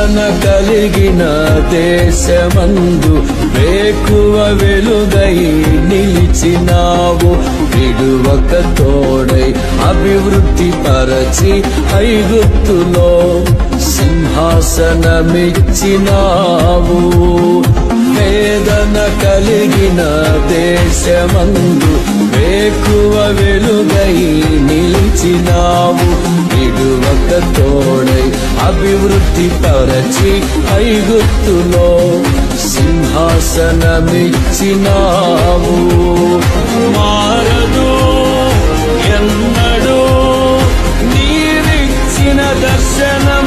వేదన కలిగిన దేశమందు వేకువ వెలుగై నిలిచినావు. విడువక తోడై అభివృద్ధి పరచి ఐగుప్తులో సింహాసనమిచ్చినావు. వేదన కలిగిన దేశమందు వేకువ వెలుగై నిలిచినావు. విడువక తోడై అభివృద్ధి పరచి ఐగుప్తులో సింహాసనమిచ్చినావు. మారదు ఎన్నడూ నీవిచ్చిన దర్శనం